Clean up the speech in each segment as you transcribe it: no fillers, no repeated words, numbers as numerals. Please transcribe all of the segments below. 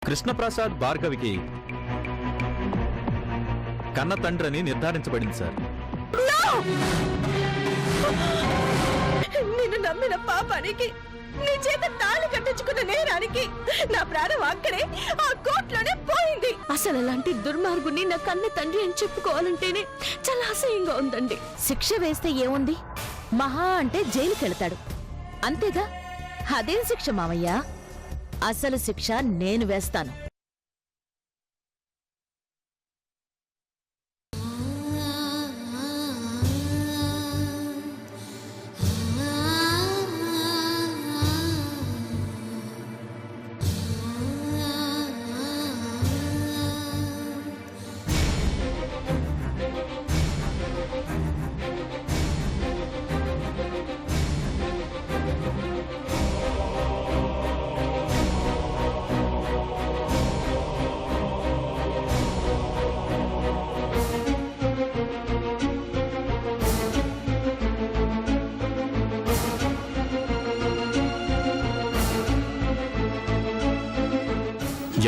కృష్ణప్రసాద్ భార్గవికి కన్న తండ్రిని నిర్ధారించబడింది సార్. నిన్ను నమ్మిన పాపానికి, నీ చేత తాళి కట్టించుకున్న నేరానికి నా ప్రాణం అక్కడే ఆ కోర్టులోనే పోయింది. అసలు అలాంటి దుర్మార్గుని నా కన్న తండ్రి అని చెప్పుకోవాలంటేనే చాలా అసహ్యంగా ఉందండి. శిక్ష వేస్తే ఏముంది? మహా అంటే జైలుకెళ్తాడు, అంతేగా. అదేం శిక్ష మావయ్య? అసలు శిక్ష నేను వేస్తాను.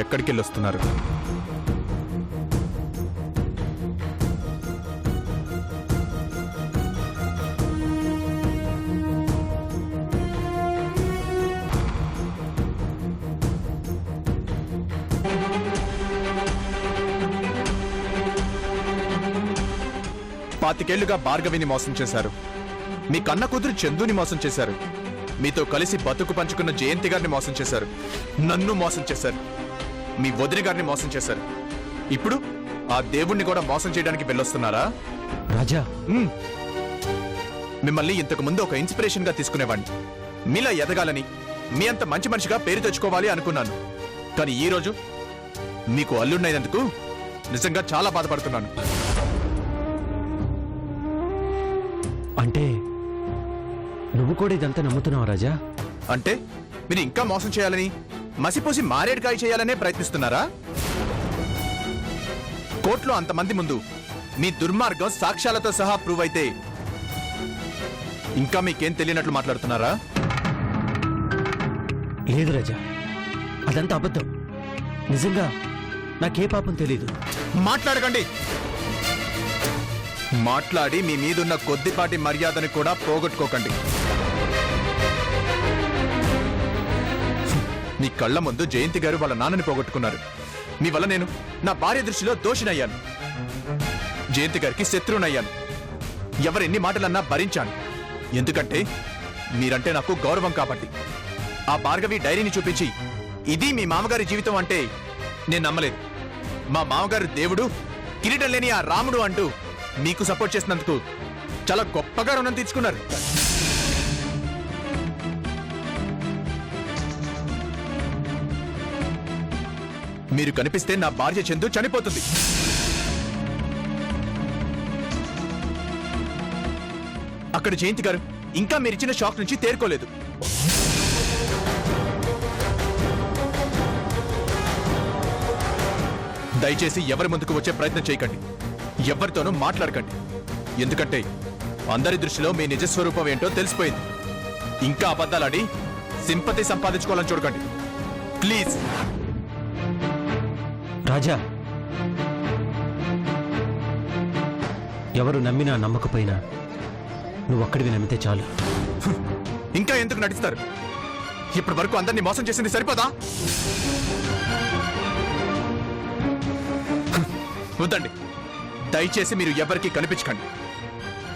ఎక్కడికెళ్ళొస్తున్నారు? పాతికేళ్లుగా భార్గవిని మోసం చేశారు. మీ కన్న కూతురు చందుని మోసం చేశారు. మీతో కలిసి బతుకు పంచుకున్న జయంతి గారిని మోసం చేశారు. నన్ను మోసం చేశారు. మీ వదిన గారిని మోసం చేశారు. ఇప్పుడు ఆ దేవుణ్ణి కూడా మోసం చేయడానికి వెళ్ళొస్తున్నారా? రాజా, మిమ్మల్ని ఇంతకు ముందు ఒక ఇన్స్పిరేషన్ గా తీసుకునేవాడిని. మీలా ఎదగాలని, మీ అంత మంచి మనిషిగా పేరు తెచ్చుకోవాలి అనుకున్నాను. కానీ ఈ రోజు మీకు అల్లున్నైనందుకు నిజంగా చాలా బాధపడుతున్నాను. అంటే నువ్వు కూడా ఇదంతా నమ్ముతున్నావు రాజా? అంటే మీరు ఇంకా మోసం చేయాలని, మసిపోసి మారేడుకాయ చేయాలనే ప్రయత్నిస్తున్నారా? కోర్టులో అంతమంది ముందు మీ దుర్మార్గం సాక్ష్యాలతో సహా ప్రూవ్ అయితే ఇంకా మీకేం తెలియనట్లు మాట్లాడుతున్నారా? లేదు రాజా, అదంతా అబద్ధం. నిజంగా నాకే పాపం తెలీదు. మాట్లాడకండి. మాట్లాడి మీ మీదున్న కొద్దిపాటి మర్యాదని కూడా పోగొట్టుకోకండి. నీ కళ్ళ ముందు జయంతి గారు వాళ్ళ నాన్నని పోగొట్టుకున్నారు. మీ వల్ల నేను నా భార్య దృష్టిలో దోషినయ్యాను. జయంతి గారికి శత్రువునయ్యాను. ఎవరెన్ని మాటలన్నా భరించాను. ఎందుకంటే మీరంటే నాకు గౌరవం కాబట్టి. ఆ భార్గవి డైరీని చూపించి ఇది మీ మామగారి జీవితం అంటే నేను నమ్మలేదు. మా మామగారు దేవుడు, కిరీటం లేని ఆ రాముడు అంటూ మీకు సపోర్ట్ చేసినందుకు చాలా గొప్పగా రుణం తీర్చుకున్నారు. మీరు కనిపిస్తే నా భార్య చందు చనిపోతుంది. అక్కడ జయంతి గారు ఇంకా మీరిచ్చిన షాక్ నుంచి తేరుకోలేదు. దయచేసి ఎవరి ముందుకు వచ్చే ప్రయత్నం చేయకండి. ఎవరితోనూ మాట్లాడకండి. ఎందుకంటే అందరి దృష్టిలో మీ నిజస్వరూపం ఏంటో తెలిసిపోయింది. ఇంకా అబద్ధాలాడి సింపతి సంపాదించుకోవాలని చూడకండి ప్లీజ్. రాజా, ఎవరు నమ్మినా నమ్మకపోయినా నువ్వు ఒక్కడివి నమ్మితే చాలు. ఇంకా ఎందుకు నటిస్తారు? ఇప్పటి వరకు అందరినీ మోసం చేసింది సరిపోదా? వద్దండి, దయచేసి మీరు ఎవరికీ కనిపించకండి.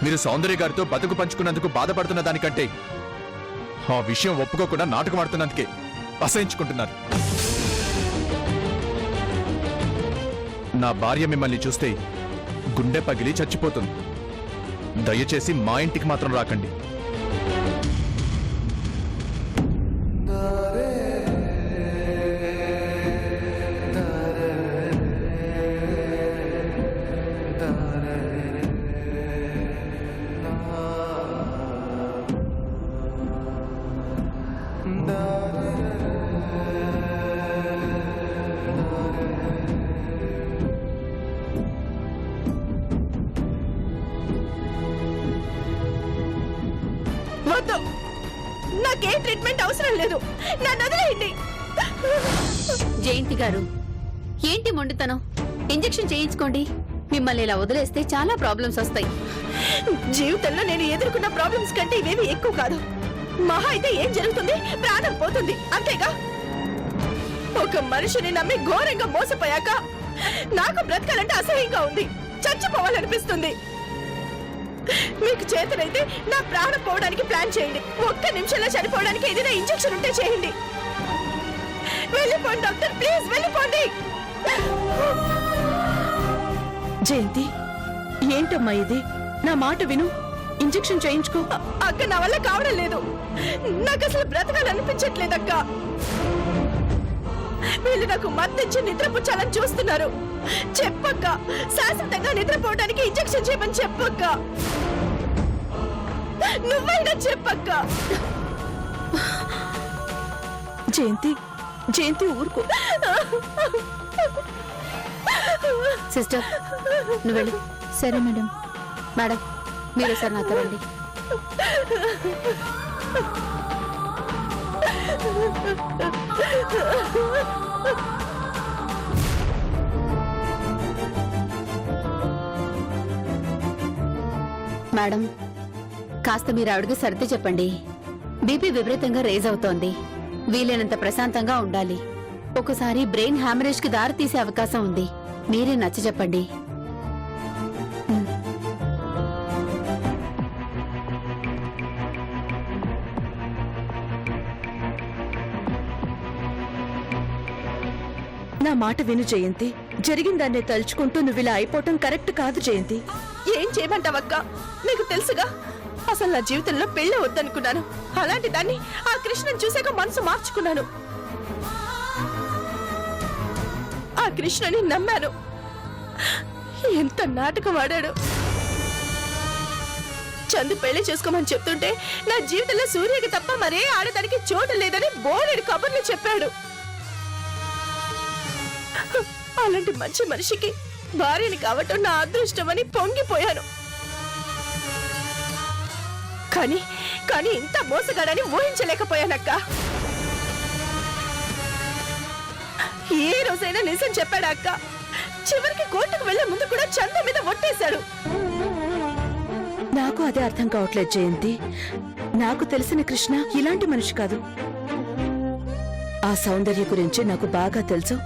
మీరు సౌందర్య గారితో బతుకు పంచుకున్నందుకు బాధపడుతున్న దానికంటే ఆ విషయం ఒప్పుకోకుండా నాటకం ఆడుతున్నందుకే అసహించుకుంటున్నారు. నా భార్య మిమ్మల్ని చూస్తే గుండె పగిలి చచ్చిపోతుంది. దయచేసి మా ఇంటికి మాత్రం రాకండి. నాకే ట్రీట్మెంట్ అవసరం లేదు. నన్ను వదిలేయండి. జయంతి గారు, ఏంటి మొండితనం? ఇంజెక్షన్ చేయించుకోండి. మిమ్మల్ని ఇలా వదిలేస్తే చాలా ప్రాబ్లమ్స్ వస్తాయి. జీవితంలో నేను ఎదుర్కొన్న ప్రాబ్లమ్స్ కంటే ఇవేవి ఎక్కువ కాదు. మహా అయితే ఏం జరుగుతుంది? ప్రాణం పోతుంది, అంతేగా. ఒక మనిషిని నమ్మి ఘోరంగా మోసపోయాక నాకు బ్రతకాలంటే అసహ్యంగా ఉంది, చచ్చిపోవాలనిపిస్తుంది. మీకు చేతనైతే నా ప్రాణం పోవడానికి ప్లాన్ చేయండి. ఒక్క నిమిషంలో చనిపోవడానికి ఏదైనా ఇంజెక్షన్ ఉంటే చేయండి. వెళ్ళిపోండి డాక్టర్, ప్లీజ్ వెళ్ళిపోండి. జయంతి, ఏంటమ్మా ఇది? నా మాట విను, ఇంజెక్షన్ చేయించుకో. అక్క, నా వల్ల కావడం లేదు. నాకు అసలు బ్రతకాలనిపించట్లేదక్క. వీళ్ళు నాకు మత్తిచ్చి నిద్రపుచ్చాలని చూస్తున్నారు. చెప్పక్క, శాశ్వతంగా నిద్రపోవడానికి ఇంజెక్షన్ చేయమని చెప్పక్క. నువ్వైనా చెప్పక్క. జయంతి, జయంతి ఊరుకో. సిస్టర్, నువ్వు వెళ్ళు. సరే మేడం. మేడం, మీరు సార్ నాతో రండి. మేడం, కాస్త మీరు ఆవిడకి సర్ది చెప్పండి. బీపీ విపరీతంగా రేజ్ అవుతోంది. వీలైనంత ప్రశాంతంగా ఉండాలి. ఒకసారి బ్రెయిన్ హ్యామరేజ్ కి దారి తీసే అవకాశం ఉంది. మీరే నచ్చ చెప్పండి. నా మాట విను జయంతి. జరిగిందాన్నే తలుచుకుంటూ నువ్వు ఇలా అయిపోవటం కరెక్ట్ కాదు జయంతి. ఏం చేయమంటావక్క? నీకు తెలుసుగా, అసలు నా జీవితంలో పెళ్ళి వద్దనుకున్నాను. అలాంటి దాన్ని ఆ కృష్ణను చూసాక మనసు మార్చుకున్నాను. ఆ కృష్ణని నమ్మాను. ఎంత నాటకం ఆడాడు. చందు పెళ్లి చేసుకోమని చెప్తుంటే నా జీవితంలో సూర్యకి తప్ప మరే ఆడదానికి చోటు లేదని బోలెడు కబుర్లు చెప్పాడు. అలాంటి మంచి మనిషికి భార్యని కావటం నా అదృష్టమని పొంగిపోయాను. కానీ కానీ ఇంత మోసగాడని ఊహించలేకపోయానక్క. ఏ రోజైనా నిజం చెప్పాడా అక్క? చివరికి కోర్టుకు వెళ్లే ముందు కూడా చంద మీద ఒట్టేశాడు. నాకు అదే అర్థం కావట్లేదు జయంతి. నాకు తెలిసిన కృష్ణ ఇలాంటి మనిషి కాదు. ఆ సౌందర్య గురించి నాకు బాగా తెలుసు.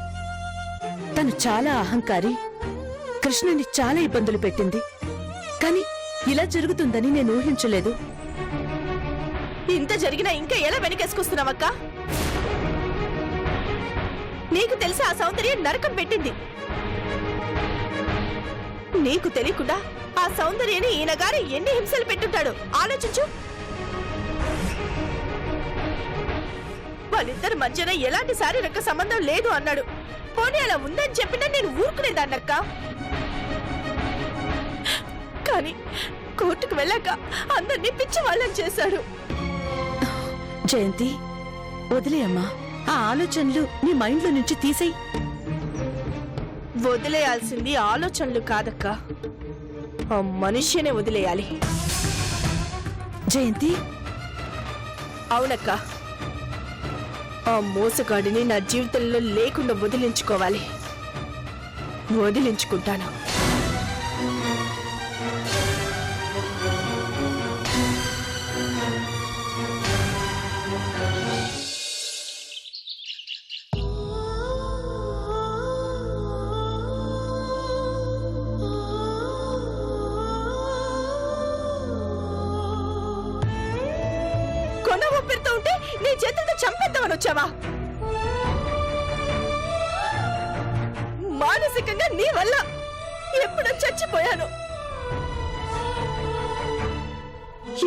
తను చాలా అహంకారి. కృష్ణని చాలా ఇబ్బందులు పెట్టింది. కానీ ఇలా జరుగుతుందని నేను ఊహించలేదు. ఇంత జరిగినా ఇంకా ఎలా వెనకేసుకొస్తున్నావక్క? నీకు తెలిసి ఆ సౌందర్యం నరకం పెట్టింది. నీకు తెలియకుండా ఆ సౌందర్యాన్ని ఈయన గారు ఎన్ని హింసలు పెట్టుంటాడు ఆలోచించు. వాళ్ళిద్దరి మధ్యన ఎలాంటి శారీరక సంబంధం లేదు అన్నాడు. పోనీ అలా ఉందని చెప్పినా నేను ఊరుకునేదాన్నక్క. కానీ కోర్టుకు వెళ్ళాక అందరినీ పిచ్చి వాళ్ళని చేశాడు. జయంతి, వదిలేయమ్మా. ఆ ఆలోచనలు నీ మైండ్లో నుంచి తీసేయి. వదిలేయాల్సింది ఆలోచనలు కాదక్క, ఆ మనిషినే వదిలేయాలి. జయంతి, అవునక్క, ఆ మోసగాడిని నా జీవితంలో లేకుండా వదిలించుకోవాలి. వదిలించుకుంటాను. కొన ఊపిరితో ఉంటే నీ చేతులతో చంపేద్దామని వచ్చావా? మానసికంగా నీ వల్ల ఎప్పుడో చచ్చిపోయాను.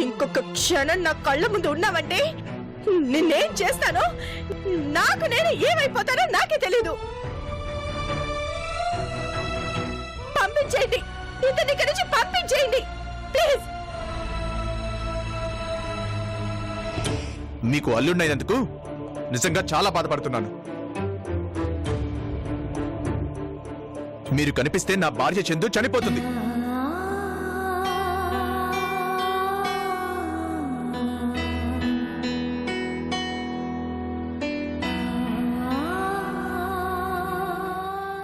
ఇంకొక క్షణం నా కళ్ళ ముందు ఉన్నావంటే నిన్నేం చేస్తానో, నాకు నేను ఏమైపోతానో నాకే తెలీదు. పంపించేయండి, ఇతని ఇక్కడి నుంచి పంపించేయండి ప్లీజ్. మీకు అల్లుడినైనందుకు నిజంగా చాలా బాధపడుతున్నాను. మీరు కనిపిస్తే నా భార్య చందు చనిపోతుంది.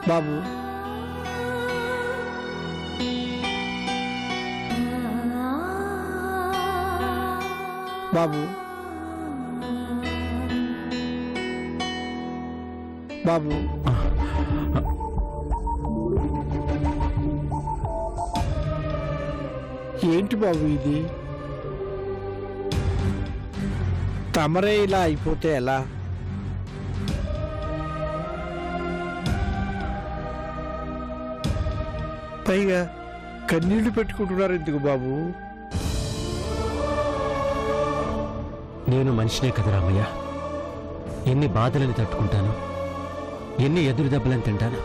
బాబు బాబు బాబు ఏంటి బాబు ఇది? తమరే ఇలా అయిపోతే ఎలా? పైగా కన్నీళ్లు పెట్టుకుంటున్నారు ఎందుకు బాబు? నేను మనిషినే కదా రామయ్య. ఎన్ని బాధలని తట్టుకుంటాను, ఎన్ని ఎదురు దెబ్బలని తింటాను.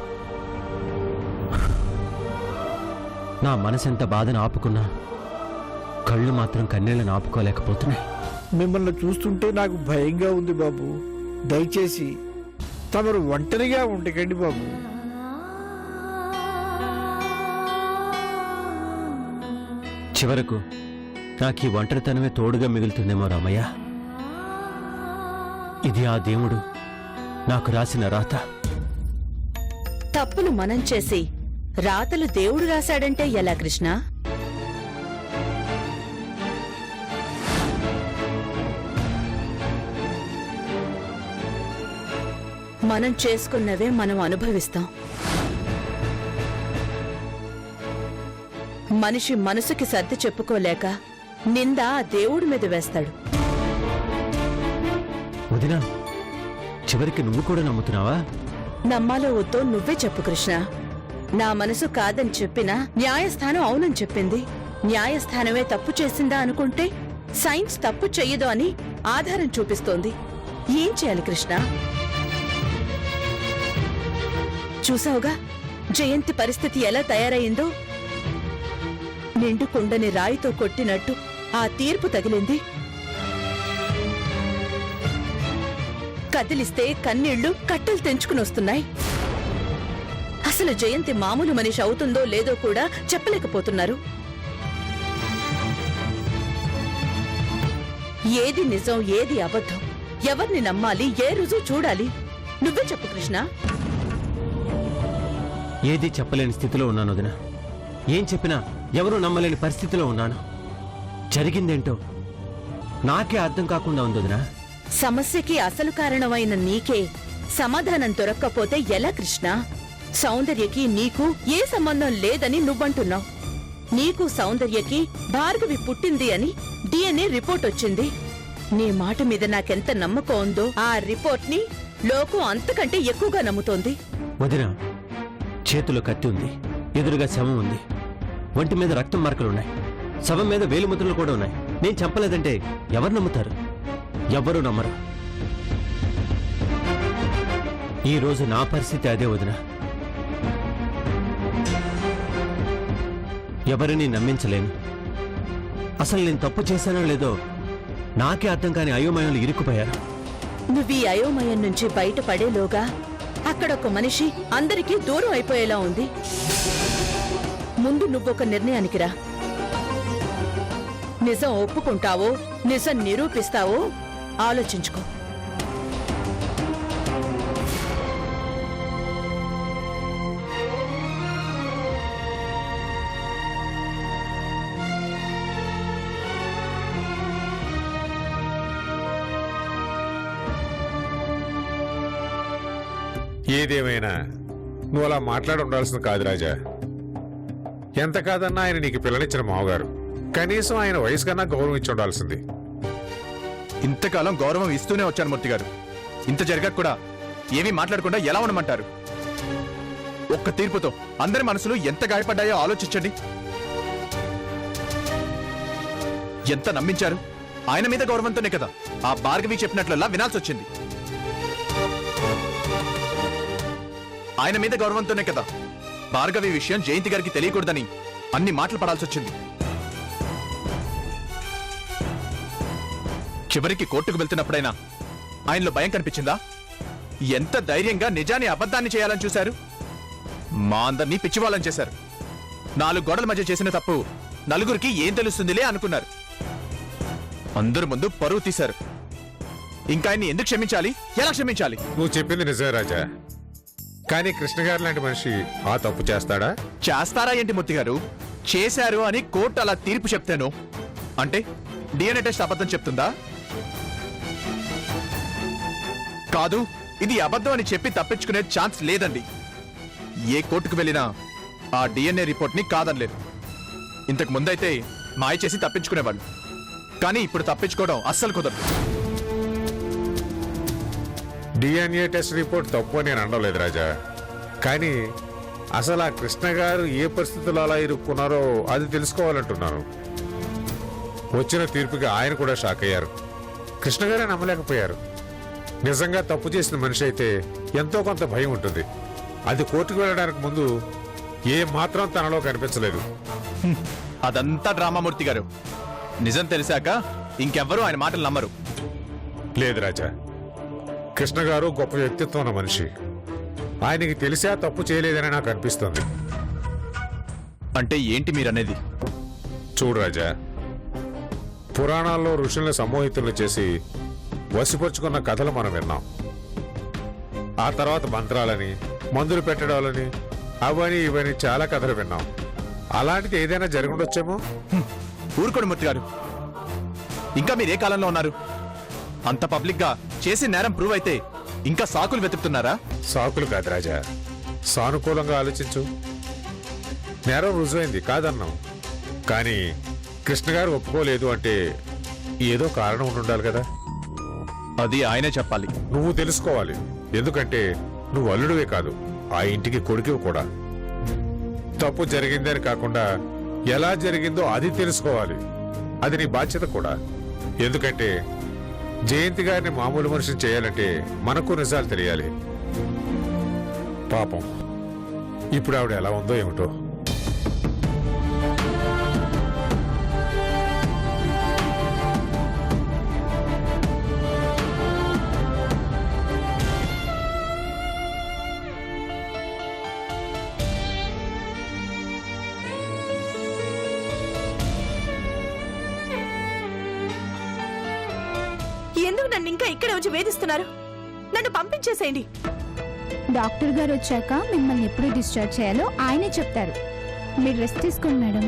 నా మనసెంత బాధను ఆపుకున్నా కళ్ళు మాత్రం కన్నీళ్ళని ఆపుకోలేకపోతున్నాయి. మిమ్మల్ని చూస్తుంటే నాకు భయంగా ఉంది బాబు. దయచేసి తమరు ఒంటరిగా ఉండకండి బాబు. చివరకు నాకు ఈ ఒంటరితనమే తోడుగా మిగులుతుందేమో రామయ్య. ఇది ఆ దేవుడు నాకు రాసిన రాత. తప్పులు మనం చేసి రాతలు దేవుడు రాశాడంటే ఎలా కృష్ణ? మనం చేసుకున్నవే మనం అనుభవిస్తాం. మనిషి మనసుకి సర్ది చెప్పుకోలేక నింద ఆ దేవుడి మీద వేస్తాడు. వదినా, చివరికి నువ్వు కూడా నమ్ముతున్నావా? నమ్మాలో వద్దో నువ్వే చెప్పు కృష్ణ. నా మనసు కాదని చెప్పినా న్యాయస్థానం అవునని చెప్పింది. న్యాయస్థానమే తప్పు చేసిందా అనుకుంటే సైన్స్ తప్పు చెయ్యదు అని ఆధారం చూపిస్తోంది. ఏం చేయాలి కృష్ణ? చూసావుగా జయంతి పరిస్థితి ఎలా తయారయిందో. నిండు కుండని రాయితో కొట్టినట్టు ఆ తీర్పు తగిలింది. కదిలిస్తే కన్నీళ్లు కట్టలు తెంచుకుని వస్తున్నాయి. అసలు జయంతి మామూలు మనిషి అవుతుందో లేదో కూడా చెప్పలేకపోతున్నారు. ఏది నిజం, ఏది అబద్ధం, ఎవరిని నమ్మాలి, ఏ రుజువు చూడాలి? నువ్వే చెప్పు కృష్ణ. ఏది చెప్పలేని స్థితిలో ఉన్నాను వదినా. ఏం చెప్పినా ఎవరూ నమ్మలేని పరిస్థితిలో ఉన్నాను. జరిగిందేంటో నాకే అర్థం కాకుండా ఉంది వదినా. సమస్యకి అసలు కారణమైన నీకే సమాధానం దొరక్కపోతే ఎలా కృష్ణ? సౌందర్యకి నీకు ఏ సంబంధం లేదని నువ్వంటున్నావు. నీకు సౌందర్యకి భార్గవి పుట్టింది అని DNA రిపోర్ట్ వచ్చింది. నీ మాట మీద నాకెంత నమ్మకం ఉందో ఆ రిపోర్ట్ ని లోకం అంతకంటే ఎక్కువగా నమ్ముతోంది. వదినా, చేతిలో కత్తి ఉంది, ఎదురుగా శవం ఉంది, ఒంటి మీద రక్తం మార్కలున్నాయి, శవం మీద వేలిముద్రలు కూడా ఉన్నాయి. నేను చంపలేదంటే ఎవరు నమ్ముతారు? ఎవ్వరూ నమ్మరు. ఈ రోజు నా పరిస్థితి అదే వదినా. ఎవరిని నమ్మించలేను. అసలు నేను తప్పు చేశానో లేదో నాకే అర్థం కాని అయోమయంలో ఇరుక్కుపోయాను. నువ్వీ అయోమయం నుంచి బయటపడేలోగా అక్కడొక మనిషి అందరికీ దూరం అయిపోయేలా ఉంది. ముందు నువ్వొక నిర్ణయానికి రా. నిజం ఒప్పుకుంటావో, నిజం నిరూపిస్తావో ఆలోచించుకో. ఏదేమైనా నువ్వు అలా మాట్లాడి ఉండాల్సింది కాదు రాజా. ఎంత కాదన్నా ఆయన నీకు పిల్లనిచ్చిన మావగారు. కనీసం ఆయన వయసు కన్నా గౌరవం ఇచ్చి ఉండాల్సింది. ఇంతకాలం గౌరవం ఇస్తూనే వచ్చాను మూర్తి గారు. ఇంత జరగక కూడా ఏమీ మాట్లాడకుండా ఎలా ఉండమంటారు? ఒక్క తీర్పుతో అందరి మనసులు ఎంత గాయపడ్డాయో ఆలోచించండి. ఎంత నమ్మించారు? ఆయన మీద గౌరవంతోనే కదా ఆ భార్గవి చెప్పినట్లల్లా వినాల్సి వచ్చింది. ఆయన మీద గౌరవంతోనే కదా భార్గవి విషయం జయంతి గారికి తెలియకూడదని అన్ని మాటలు పడాల్సి వచ్చింది. చివరికి కోర్టుకు వెళ్తున్నప్పుడైనా ఆయనలో భయం కనిపించిందా? ఎంత ధైర్యంగా నిజాన్ని అబద్ధాన్ని చేయాలని చూశారు. మా అందరినీ పిచ్చివాళ్ళని చేశారు. 4 గోడల మధ్య చేసిన తప్పు నలుగురికి ఏం తెలుస్తుందిలే అనుకున్నారు. అందరి ముందు పరువు తీశారు. ఇంకా ఆయన్ని ఎందుకు క్షమించాలి? ఎలా క్షమించాలి? నువ్వు చెప్పింది నిజమే రాజా. కానీ కృష్ణ గారు లాంటి మనిషి ఆ తప్పు చేస్తాడా? చేస్తారా ఏంటి మూర్తి గారు? చేశారు అని కోర్టు అలా తీర్పు చెప్తాను అంటే డిఎన్ఏ టెస్ట్ అబద్ధం చెప్తుందా? కాదు, ఇది అబద్ధం అని చెప్పి తప్పించుకునే ఛాన్స్ లేదండి. ఏ కోర్టుకు వెళ్ళినా ఆ డిఎన్ఏ రిపోర్ట్ ని కాదనలేదు. ఇంతకు ముందైతే మాయ చేసి తప్పించుకునేవాళ్ళు, కానీ ఇప్పుడు తప్పించుకోవడం అస్సలు కుదరదు. డిఎన్ఏ టెస్ట్ రిపోర్ట్ తప్పు అని నేను అనలేదు రాజా. కానీ అసలు ఆ కృష్ణ గారు ఏ పరిస్థితుల్లో అలా ఇరుక్కున్నారో అది తెలుసుకోవాలంటున్నాను. వచ్చిన తీర్పుకి ఆయన కూడా షాక్ అయ్యారు. కృష్ణ గారే నమ్మలేకపోయారు. నిజంగా తప్పు చేసిన మనిషి అయితే ఎంతో కొంత భయం ఉంటుంది. అది కోర్టుకు వెళ్ళడానికి ముందు ఏ మాత్రం తనలో కనిపించలేదు. అదంతా డ్రామామూర్తి గారు. నిజం తెలిసాక ఇంకెవ్వరూ ఆయన మాటలు నమ్మరు. లేదు రాజా, కృష్ణ గారు గొప్ప వ్యక్తిత్వం ఉన్న మనిషి. ఆయనకి తెలిసా తప్పు చేయలేదని నాకు అనిపిస్తుంది. అంటే ఏంటి మీరనేది? చూడు రాజా, పురాణాల్లో ఋషుల్ని సమ్మోహితులు చేసి వశపరుచుకున్న కథలు మనం విన్నాం. ఆ తర్వాత మంత్రాలని, మందులు పెట్టడాలని, అవని ఇవని చాలా కథలు విన్నాం. అలాంటిది ఏదైనా జరుగుండొచ్చేమో. ఊరుకోండి మూర్తి గారు. ఇంకా మీరే కాలంలో ఉన్నారు? అంత పబ్లిక్ గా చేసి నేరం ప్రూవ్ అయితే ఇంకా సాకులు వెతుకుతున్నారా? సాకులు కాదు రాజా, సానుకూలంగా ఆలోచించు. నేరం రుజువైంది కాదన్నాం, కానీ కృష్ణ గారు ఒప్పుకోలేదు అంటే ఏదో కారణం ఉండాలి కదా. అది ఆయనే చెప్పాలి. నువ్వు తెలుసుకోవాలి. ఎందుకంటే నువ్వు అల్లుడివే కాదు, ఆ ఇంటికి కొడుకువి కూడా. తప్పు జరిగిందని కాకుండా ఎలా జరిగిందో అది తెలుసుకోవాలి. అది నీ బాధ్యత కూడా. ఎందుకంటే జయంతి గారిని మామూలు మనిషిని చేయాలంటే మనకు నిజాలు తెలియాలి. పాపం ఇప్పుడు ఆవిడ ఎలా ఉందో ఏమిటో. ఎందుకు నన్ను ఇంకా ఇక్కడే వచ్చి వేధిస్తున్నారు? నన్ను పంపించేసేయండి. డాక్టర్ గారు వచ్చాక మిమ్మల్ని ఎప్పుడు డిశ్చార్జ్ చేయాలో ఆయనే చెప్తారు. మీరు రెస్ట్ తీసుకోండి madam.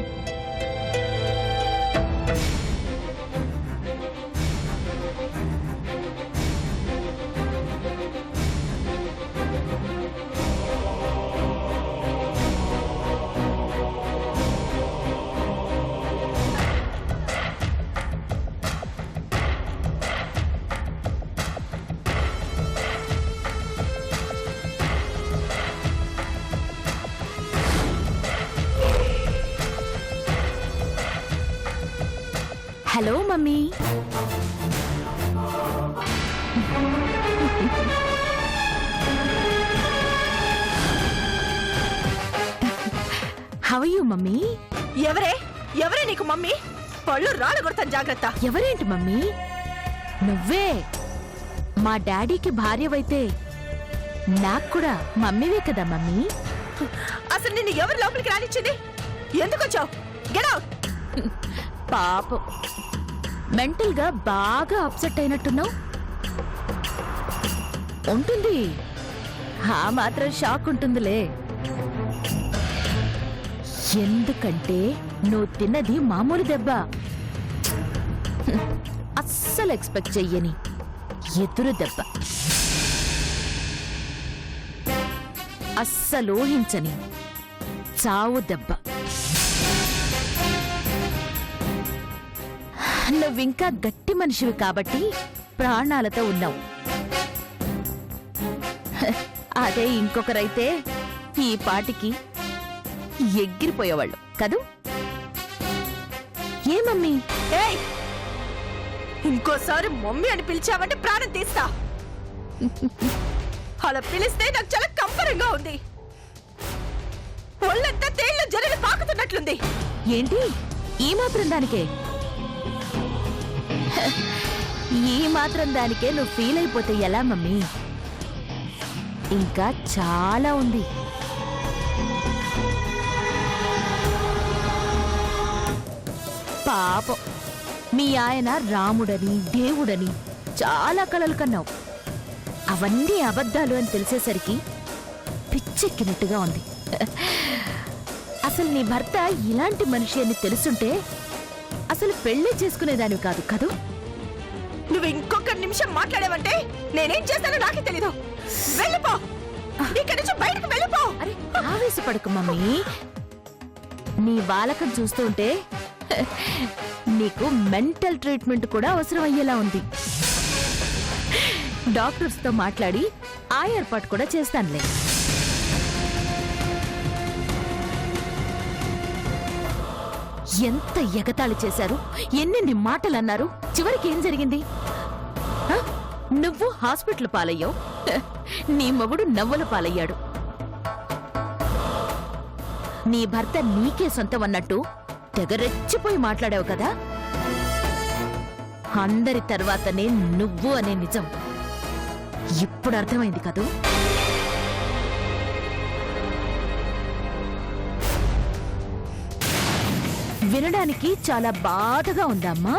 Hello mummy. How are you mummy? ఎవరే నీకు మమ్మీ? పళ్ళు రాలగొడతాను, జాగ్రత్త. ఎవరేంటి మమ్మీ? నువ్వే. మా డాడీకి భార్యవైతే నాకు కూడా మమ్మీవే కదా మమ్మీ. అసలు నిన్ను ఎవరు లోపలికి రానిచ్చింది? ఎందుకు వచ్చావు? Get out. పాపం మెంటల్ గా బాగా అప్సెట్ అయినట్టున్నావు. ఉంటుంది, ఆ మాత్రం షాక్ ఉంటుందిలే. ఎందుకంటే నువ్వు తిన్నది మామూలు దెబ్బ. అస్సలు ఎక్స్పెక్ట్ చెయ్యని ఎదురు దెబ్బ. అస్సలు ఊహించని చావు దెబ్బ. నువ్వింకా గట్టి మనిషివి కాబట్టి ప్రాణాలతో ఉన్నావు. అదే ఇంకొకరైతే ఈ పాటికి ఎగిరిపోయేవాళ్ళు కదూ. ఏ మమ్మీ? ఏయ్, ఇంకోసారి మమ్మీ అని పిలిచావంటే ప్రాణం తీస్తా. అలా పిలిస్తే నాకు చాలా కంపరంగా ఉంది. ఒళ్ళంతా తేళ్ల జరలు పాకుతున్నట్లుంది. ఏంటి ఈ మాత్రం దానికే? ఈ మాత్రం దానికే నువ్వు ఫీల్ అయిపోతే ఎలా మమ్మీ? ఇంకా చాలా ఉంది. పాపం మీ ఆయన రాముడని దేవుడని చాలా కలలు కన్నావు. అవన్నీ అబద్ధాలు అని తెలిసేసరికి పిచ్చెక్కినట్టుగా ఉంది. అసలు నీ భర్త ఇలాంటి మనిషి అని తెలుసుంటే అసలు పెళ్లి చేసుకునేదానివి కాదు కదూ. నువ్వు ఇంకొక నిమిషం మాట్లాడావంటే నేనేం చేస్తానో నాకే తెలీదు. వెళ్ళిపో, ఇక్కడి నుంచి బయటకు వెళ్ళిపో. అరే ఆవేశపడకు మమ్మీ. నీ బాలకం చూస్తుంటే నీకు మెంటల్ ట్రీట్మెంట్ కూడా అవసరం అయ్యేలా ఉంది. డాక్టర్స్ తో మాట్లాడి ఆ ఏర్పాటు కూడా చేస్తానులే. ఎంత ఎగతాళి చేశారు, ఎన్నెన్ని మాటలు అన్నారు. చివరికి ఏం జరిగింది? హ? నువ్వు హాస్పిటల్ పాలయ్యావు, నీ మొగుడు నవ్వుల పాలయ్యాడు. నీ భర్త నీకే సొంతం అన్నట్టు తెగరెచ్చిపోయి మాట్లాడావు కదా. అందరి తర్వాతనే నువ్వు అనే నిజం ఇప్పుడు అర్థమైంది కదూ. వినడానికి చాలా బాధగా ఉందమ్మా.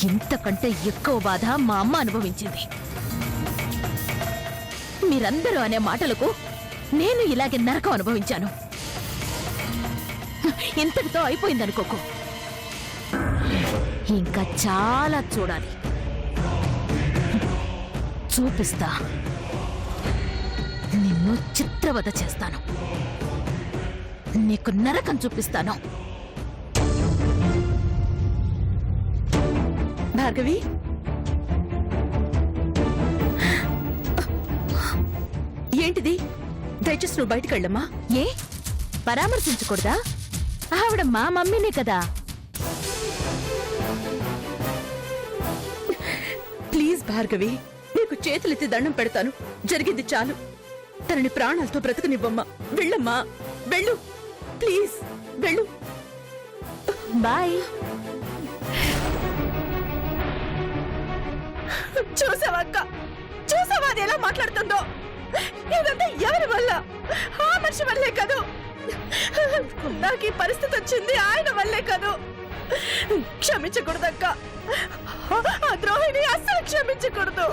ఇంతకంటే ఎక్కువ బాధ మా అమ్మ అనుభవించింది. మీరందరూ అనే మాటలకు నేను ఇలాగే నరకం అనుభవించాను. ఇంతటితో అయిపోయిందనుకోకు, ఇంకా చాలా చూడాలి. చూపిస్తా, నిన్ను చిత్రవద చేస్తాను, నీకు నరకం చూపిస్తాను. భార్గవి, ఏంటిది? దయచేసి నువ్వు బయటికి వెళ్ళమ్మా. ఏ పరామర్శించకూడదా? ఆవిడ మా మమ్మీనే కదా. ప్లీజ్ భార్గవి, నీకు చేతులెత్తి దండం పెడతాను. జరిగింది చాలు. తనని ప్రాణాలతో బ్రతకనివ్వమ్మా. వెళ్ళమ్మా, వెళ్ళు, ప్లీజ్ వెళ్ళు. బాయ్. చూసావా అక్క, చూసావా అది ఎలా మాట్లాడుతుందో? ఇదంతా ఎవరి వల్ల? ఆ మనిషి వల్లే కదూ. నాకు ఈ పరిస్థితి వచ్చింది ఆయన వల్లే కదూ. క్షమించకూడదక్క, ఆ ద్రోహిని అస్సలు క్షమించకూడదు.